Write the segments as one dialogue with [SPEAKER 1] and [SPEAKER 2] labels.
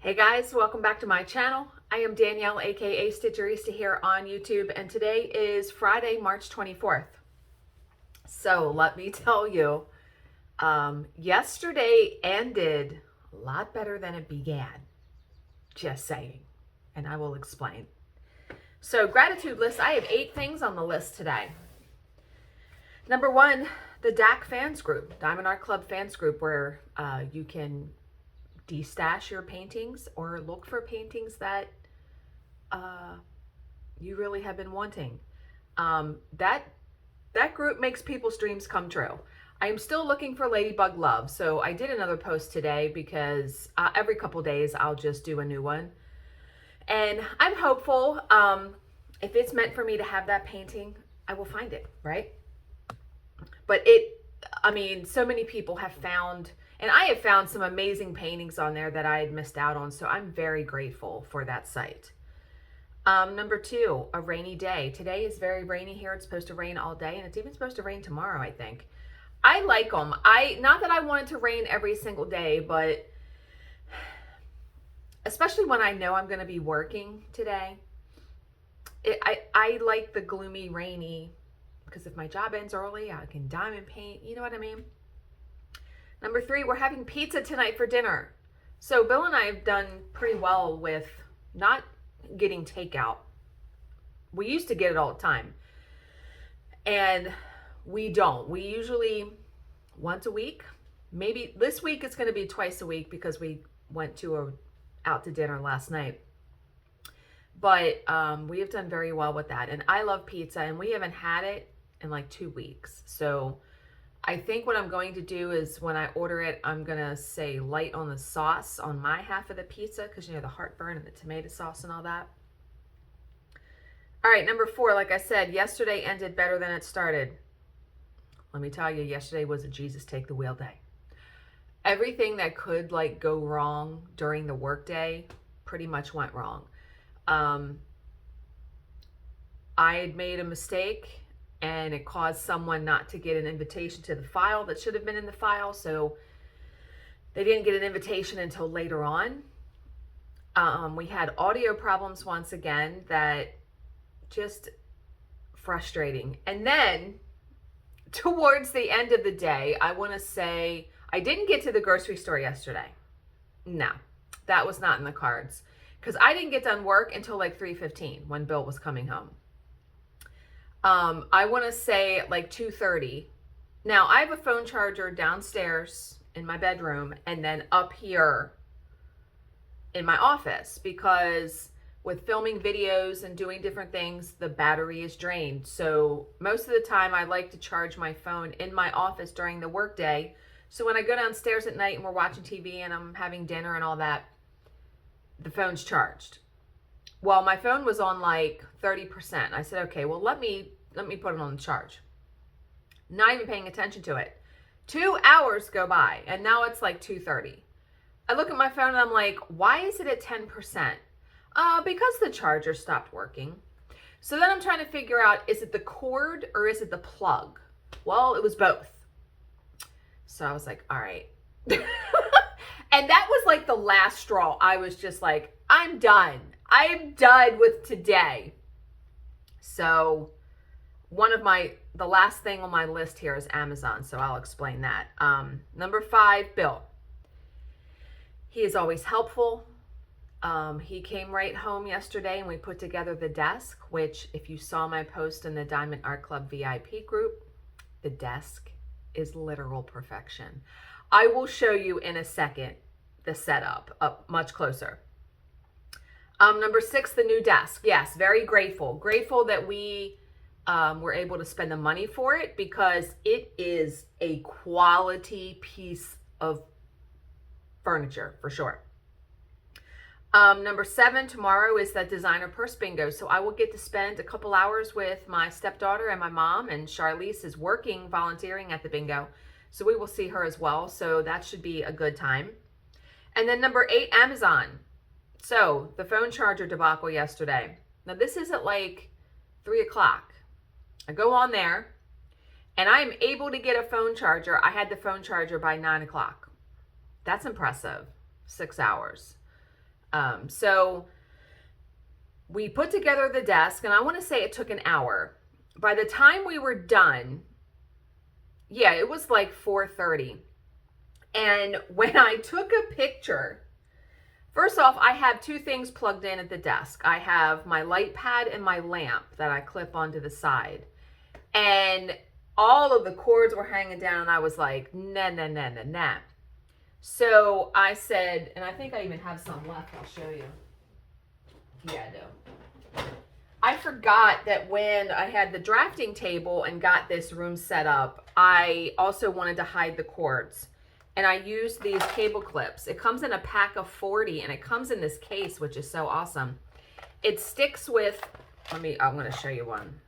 [SPEAKER 1] Hey guys, welcome back to my channel. I am Danielle, aka Stitcherista here on YouTube, and today is Friday, March 24th. So let me tell you, yesterday ended a lot better than it began. Just saying, and I will explain. So gratitude list, I have 8 things on the list today. Number 1, the DAC fans group, Diamond Art Club fans group, where you can de-stash your paintings or look for paintings that you really have been wanting. That group makes people's dreams come true. I am still looking for Ladybug Love, so I did another post today because every couple days I'll just do a new one. And I'm hopeful, if it's meant for me to have that painting, I will find it, right? But so many people have found, and I have found some amazing paintings on there that I had missed out on, so I'm very grateful for that site. Number 2, a rainy day. Today is very rainy here. It's supposed to rain all day, and it's even supposed to rain tomorrow, I think. I like them. Not that I want it to rain every single day, but especially when I know I'm going to be working today, I like the gloomy, rainy, because if my job ends early, I can diamond paint. You know what I mean? Number 3, we're having pizza tonight for dinner. So Bill and I have done pretty well with not getting takeout. We used to get it all the time. And we don't. We usually once a week. Maybe this week it's going to be twice a week because we went out to dinner last night. But we have done very well with that. And I love pizza, and we haven't had it in like 2 weeks. So I think what I'm going to do is when I order it, I'm going to say light on the sauce on my half of the pizza because, you know, the heartburn and the tomato sauce and all that. All right, number 4, like I said, yesterday ended better than it started. Let me tell you, yesterday was a Jesus take the wheel day. Everything that could like go wrong during the workday pretty much went wrong. I had made a mistake, and it caused someone not to get an invitation to the file that should have been in the file. So they didn't get an invitation until later on. We had audio problems once again that just frustrating. And then towards the end of the day, I want to say I didn't get to the grocery store yesterday. No, that was not in the cards because I didn't get done work until like 3:15 when Bill was coming home. I want to say like 2:30. Now I have a phone charger downstairs in my bedroom and then up here in my office because with filming videos and doing different things, the battery is drained. So most of the time I like to charge my phone in my office during the workday. So when I go downstairs at night and we're watching TV and I'm having dinner and all that, the phone's charged. Well, my phone was on like 30%. I said, okay, well, let me put it on the charge. Not even paying attention to it. 2 hours go by, and now it's like 2:30. I look at my phone and I'm like, why is it at 10%? Because the charger stopped working. So then I'm trying to figure out, is it the cord or is it the plug? Well, it was both. So I was like, all right. And that was like the last straw. I was just like, I'm done. I'm done with today. So the last thing on my list here is Amazon. So I'll explain that. Number 5, Bill. He is always helpful. He came right home yesterday and we put together the desk, which if you saw my post in the Diamond Art Club VIP group, the desk is literal perfection. I will show you in a second the setup up much closer. Number 6, the new desk. Yes, very grateful. Grateful that we were able to spend the money for it because it is a quality piece of furniture for sure. Number 7, tomorrow is that designer purse bingo. So I will get to spend a couple hours with my stepdaughter and my mom, and Charlize is volunteering at the bingo. So we will see her as well. So that should be a good time. And then number 8, Amazon. So the phone charger debacle yesterday. Now this is at like 3 o'clock. I go on there and I am able to get a phone charger. I had the phone charger by 9 o'clock. That's impressive. 6 hours. So we put together the desk, and I want to say it took an hour. By the time we were done, yeah, it was like 4:30. And when I took a picture, first off, I have two things plugged in at the desk. I have my light pad and my lamp that I clip onto the side. And all of the cords were hanging down, and I was like, nah, nah, nah, nah, nah. So I said, and I think I even have some left, I'll show you. Yeah, I do. I forgot that when I had the drafting table and got this room set up, I also wanted to hide the cords. And I used these cable clips. It comes in a pack of 40, and it comes in this case, which is so awesome. It sticks with, I'm going to show you one.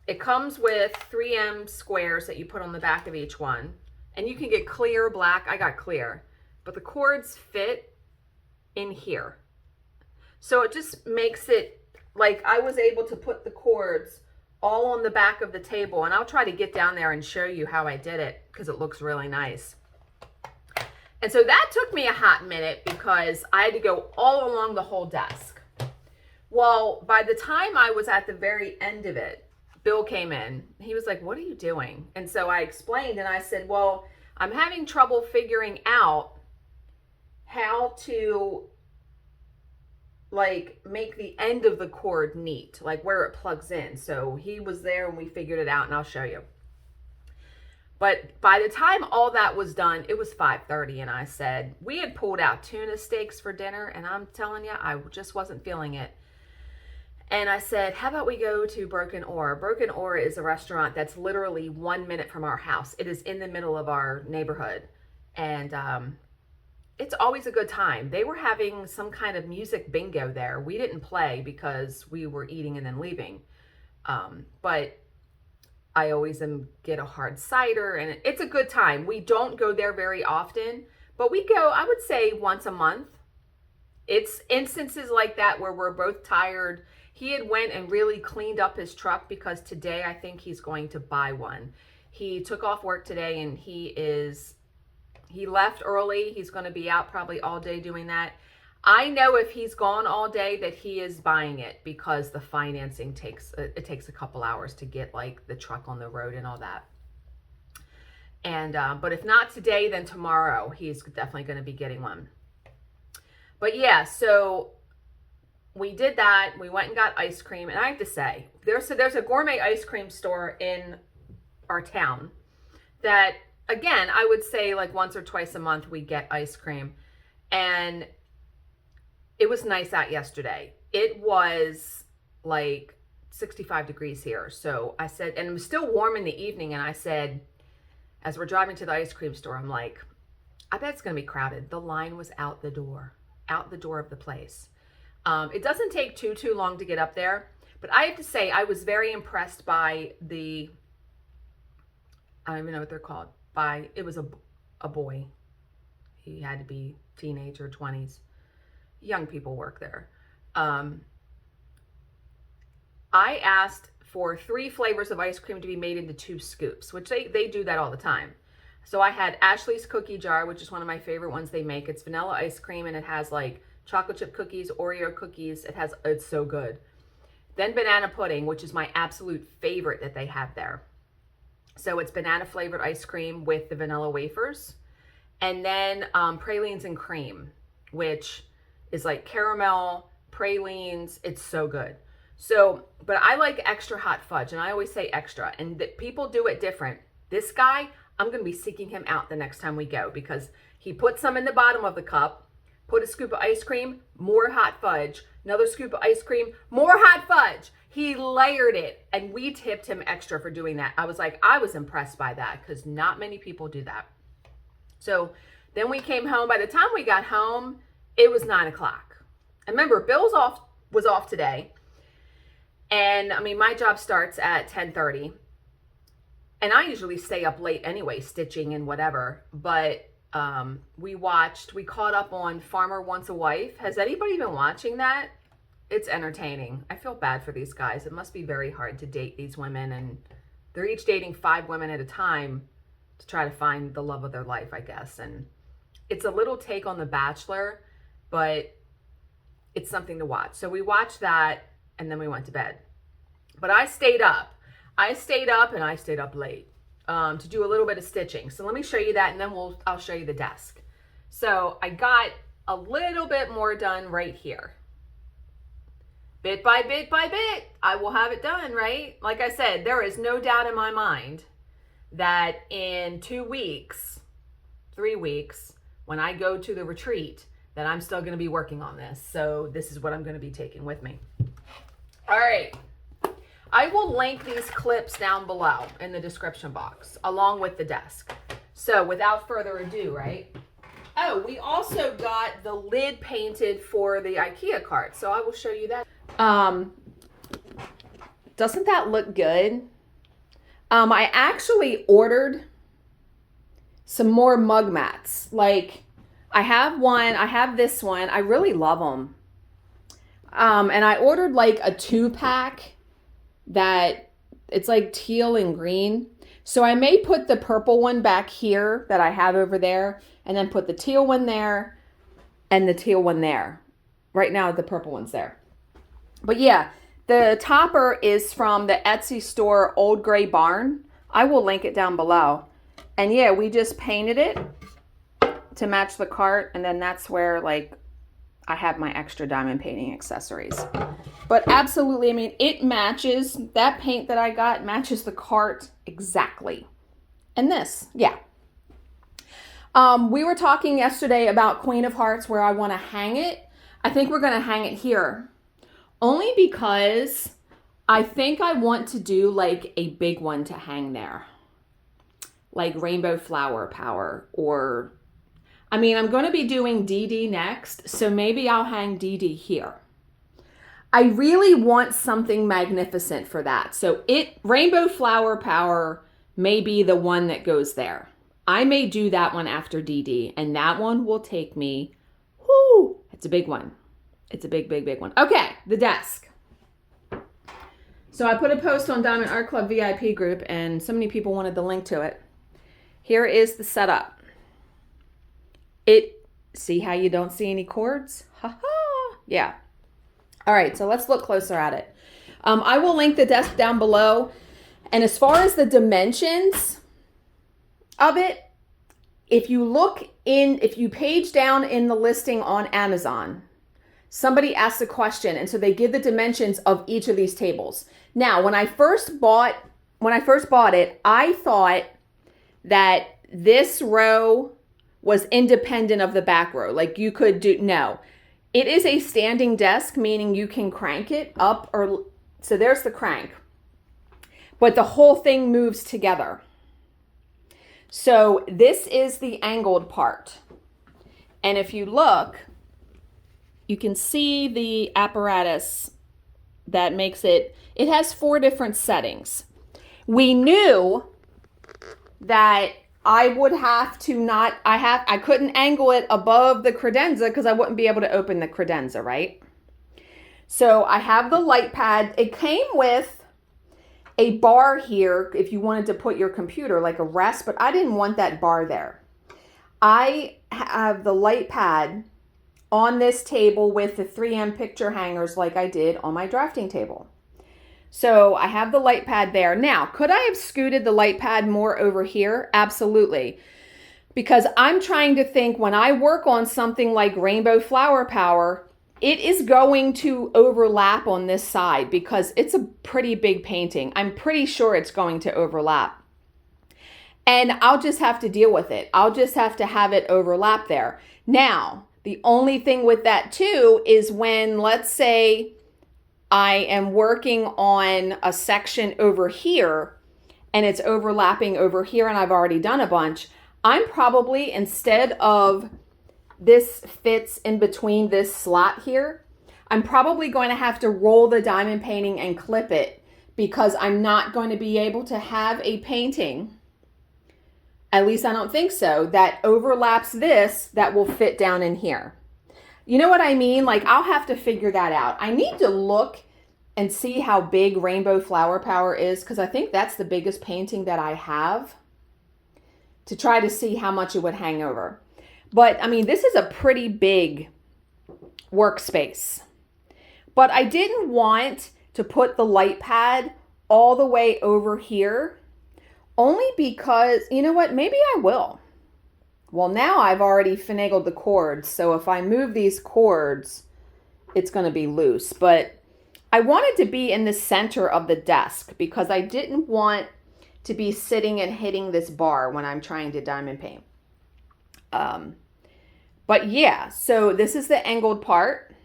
[SPEAKER 1] It comes with 3M squares that you put on the back of each one. And you can get clear, black. I got clear. But the cords fit in here. So it just makes it like I was able to put the cords all on the back of the table. And I'll try to get down there and show you how I did it because it looks really nice. And so that took me a hot minute because I had to go all along the whole desk. Well, by the time I was at the very end of it, Bill came in. He was like, what are you doing? And so I explained, and I said, well, I'm having trouble figuring out how to like make the end of the cord neat, like where it plugs in. So he was there and we figured it out, and I'll show you. But by the time all that was done, it was 5:30, and I said, we had pulled out tuna steaks for dinner, and I'm telling you, I just wasn't feeling it. And I said, how about we go to Broken Oar? Broken Oar is a restaurant that's literally 1 minute from our house. It is in the middle of our neighborhood. And it's always a good time. They were having some kind of music bingo there. We didn't play because we were eating and then leaving. But I always get a hard cider, and it's a good time. We don't go there very often, but we go, I would say, once a month. It's instances like that where we're both tired. He had went and really cleaned up his truck because today I think he's going to buy one. He took off work today, and he left early. He's going to be out probably all day doing that. I know if he's gone all day that he is buying it because the financing takes a couple hours to get like the truck on the road and all that. And but if not today, then tomorrow he's definitely going to be getting one. But yeah, so we did that. We went and got ice cream, and I have to say, there's a gourmet ice cream store in our town that, again, I would say like once or twice a month we get ice cream. And it was nice out yesterday. It was like 65 degrees here. So I said, and it was still warm in the evening, and I said, as we're driving to the ice cream store, I'm like, I bet it's going to be crowded. The line was out the door of the place. It doesn't take too long to get up there, but I have to say I was very impressed by I don't even know what they're called. It was a boy. He had to be teenager, 20s. Young people work there. I asked for 3 flavors of ice cream to be made into 2 scoops, which they do that all the time. So I had Ashley's cookie jar, which is one of my favorite ones they make. It's vanilla ice cream, and it has like chocolate chip cookies, Oreo cookies. It's so good. Then banana pudding, which is my absolute favorite that they have there. So it's banana flavored ice cream with the vanilla wafers. And then pralines and cream, which is like caramel, pralines. It's so good. So, but I like extra hot fudge, and I always say extra, and that people do it different. This guy, I'm going to be seeking him out the next time we go because he put some in the bottom of the cup, put a scoop of ice cream, more hot fudge, another scoop of ice cream, more hot fudge. He layered it, and we tipped him extra for doing that. I was impressed by that because not many people do that. So then we came home. By the time we got home, it was 9 o'clock. And remember, Bill's was off today. And I mean, my job starts at 10:30. And I usually stay up late anyway, stitching and whatever. But we caught up on Farmer Wants a Wife. Has anybody been watching that? It's entertaining. I feel bad for these guys. It must be very hard to date these women. And they're each dating 5 women at a time to try to find the love of their life, I guess. And it's a little take on The Bachelor. but it's something to watch. So we watched that and then we went to bed. But I stayed up. I stayed up and I stayed up late to do a little bit of stitching. So let me show you that and then I'll show you the desk. So I got a little bit more done right here. Bit by bit by bit, I will have it done, right? Like I said, there is no doubt in my mind that in 2 weeks, 3 weeks, when I go to the retreat, that I'm still going to be working on this. So this is what I'm going to be taking with me. All right. I will link these clips down below in the description box, along with the desk. So without further ado, right? Oh, we also got the lid painted for the IKEA cart. So I will show you that. Doesn't that look good? I actually ordered some more mug mats. Like, I have one, I have this one. I really love them. And I ordered like a 2-pack that it's like teal and green. So I may put the purple one back here that I have over there, and then put the teal one there and the teal one there. Right now the purple one's there. But yeah, the topper is from the Etsy store Old Gray Barn. I will link it down below. And yeah, we just painted it to match the cart, and then that's where like I have my extra diamond painting accessories. But absolutely, I mean, it matches, that paint that I got matches the cart exactly. And this, yeah. We were talking yesterday about Queen of Hearts, where I want to hang it. I think we're going to hang it here. Only because I think I want to do like a big one to hang there. Like Rainbow Flower Power, or, I mean, I'm going to be doing DD next, so maybe I'll hang DD here. I really want something magnificent for that. So Rainbow Flower Power may be the one that goes there. I may do that one after DD, and that one will take me, whoo, it's a big one. It's a big, big, big one. Okay, the desk. So I put a post on Diamond Art Club VIP group, and so many people wanted the link to it. Here is the setup. See how you don't see any cords? Ha-ha! Yeah. All right, so let's look closer at it. I will link the desk down below. And as far as the dimensions of it, if you page down in the listing on Amazon, somebody asked a question, and so they give the dimensions of each of these tables. Now, when I first bought it, I thought that this row was independent of the back row. Like you could do, no. It is a standing desk, meaning you can crank it up, or so there's the crank. But the whole thing moves together. So this is the angled part. And if you look, you can see the apparatus that makes it, it has 4 different settings. We knew that I would have to I couldn't angle it above the credenza because I wouldn't be able to open the credenza, right? So I have the light pad. It came with a bar here if you wanted to put your computer, like a rest, but I didn't want that bar there. I have the light pad on this table with the 3M picture hangers like I did on my drafting table. So I have the light pad there. Now, could I have scooted the light pad more over here? Absolutely. Because I'm trying to think, when I work on something like Rainbow Flower Power, it is going to overlap on this side because it's a pretty big painting. I'm pretty sure it's going to overlap. And I'll just have to deal with it. I'll just have to have it overlap there. Now, the only thing with that too is when, let's say, I am working on a section over here and it's overlapping over here and I've already done a bunch, I'm probably, instead of this fits in between this slot here, I'm probably going to have to roll the diamond painting and clip it because I'm not going to be able to have a painting, at least I don't think so, that overlaps this that will fit down in here. You know what I mean? Like, I'll have to figure that out. I need to look and see how big Rainbow Flower Power is, because I think that's the biggest painting that I have, to try to see how much it would hang over. But I mean, this is a pretty big workspace. But I didn't want to put the light pad all the way over here, only because, you know what, maybe I will. Well, now I've already finagled the cords, so if I move these cords, it's going to be loose. But I wanted to be in the center of the desk because I didn't want to be sitting and hitting this bar when I'm trying to diamond paint. But yeah, so this is the angled part.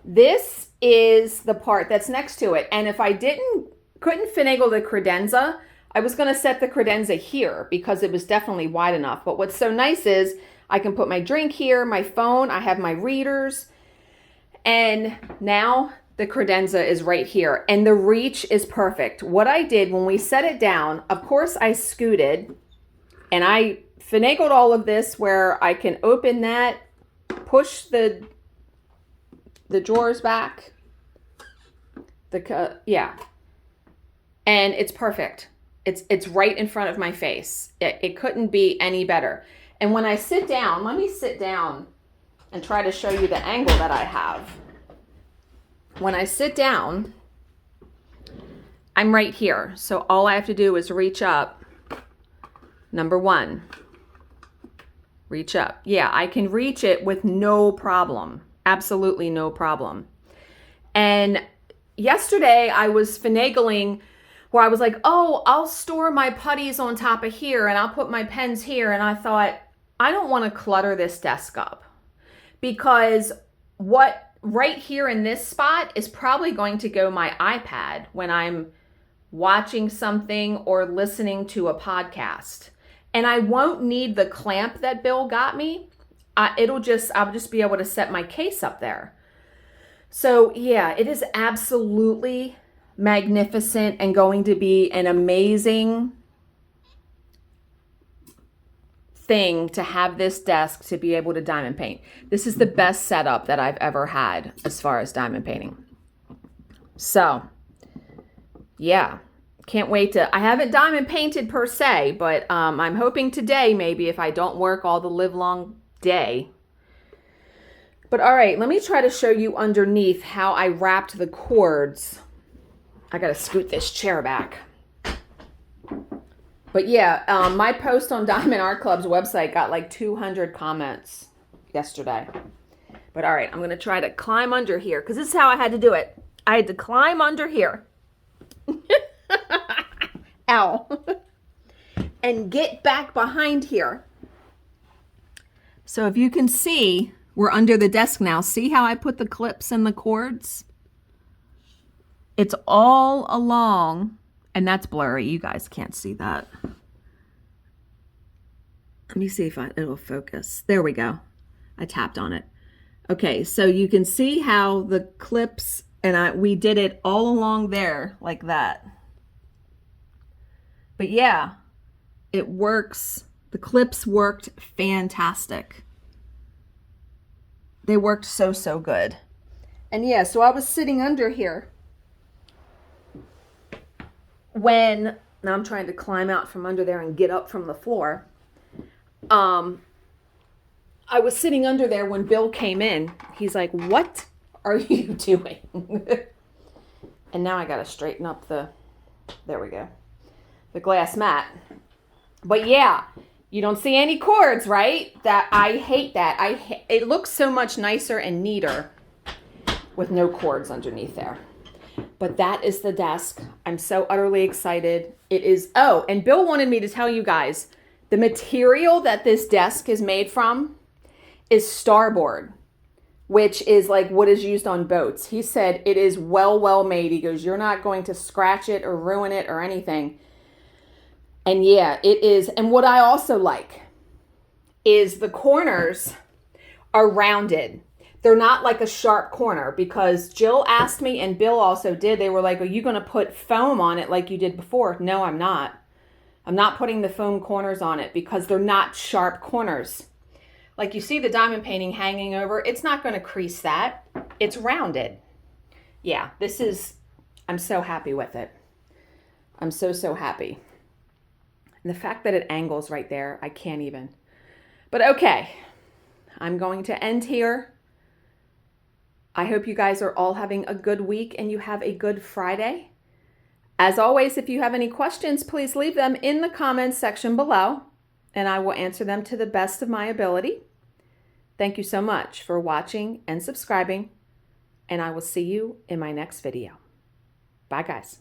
[SPEAKER 1] This is the part that's next to it. And if I couldn't finagle the credenza, I was going to set the credenza here because it was definitely wide enough. But what's so nice is I can put my drink here, my phone, I have my readers, and now the credenza is right here. And the reach is perfect. What I did when we set it down, of course I scooted and I finagled all of this where I can open that, push the drawers back, yeah, and it's perfect. It's right in front of my face. It couldn't be any better. And when I sit down, let me sit down and try to show you the angle that I have. When I sit down, I'm right here. So all I have to do is reach up. Number one, reach up. Yeah, I can reach it with no problem. Absolutely no problem. And yesterday I was finagling where I was like, oh, I'll store my putties on top of here and I'll put my pens here. And I thought, I don't want to clutter this desk up because what right here in this spot is probably going to go my iPad when I'm watching something or listening to a podcast. And I won't need the clamp that Bill got me. I'll just be able to set my case up there. So yeah, it is absolutely magnificent and going to be an amazing thing to have this desk to be able to diamond paint. This is the best setup that I've ever had as far as diamond painting. So yeah, can't wait to, I haven't diamond painted per se, but I'm hoping today maybe if I don't work all the live long day. But all right, let me try to show you underneath how I wrapped the cords. I gotta scoot this chair back. But yeah, my post on Diamond Art Club's website got like 200 comments yesterday. But all right, I'm gonna try to climb under here because this is how I had to do it. I had to climb under here. Ow. And get back behind here. So if you can see, we're under the desk now. See how I put the clips and the cords? It's all along, and that's blurry. You guys can't see that. Let me see if it'll focus. There we go. I tapped on it. Okay, so you can see how the clips, and we did it all along there like that. But yeah, it works. The clips worked fantastic. They worked so, so good. And yeah, so I was sitting under here when, now I'm trying to climb out from under there and get up from the floor. I was sitting under there when Bill came in. He's like, what are you doing? And now I got to straighten up there we go, the glass mat. But yeah, you don't see any cords, right? That I hate that. It looks so much nicer and neater with no cords underneath there. But that is the desk. I'm so utterly excited. It is, oh, and Bill wanted me to tell you guys, the material that this desk is made from is starboard, which is like what is used on boats. He said it is well made. He goes, you're not going to scratch it or ruin it or anything. And yeah, it is. And what I also like is the corners are rounded. They're not like a sharp corner because Jill asked me and Bill also did. They were like, are you going to put foam on it like you did before? No, I'm not. I'm not putting the foam corners on it because they're not sharp corners. Like you see the diamond painting hanging over, it's not going to crease that. It's rounded. Yeah, I'm so happy with it. I'm so, so happy. And the fact that it angles right there, I can't even. But okay, I'm going to end here. I hope you guys are all having a good week and you have a good Friday. As always, if you have any questions, please leave them in the comments section below, and I will answer them to the best of my ability. Thank you so much for watching and subscribing, and I will see you in my next video. Bye, guys.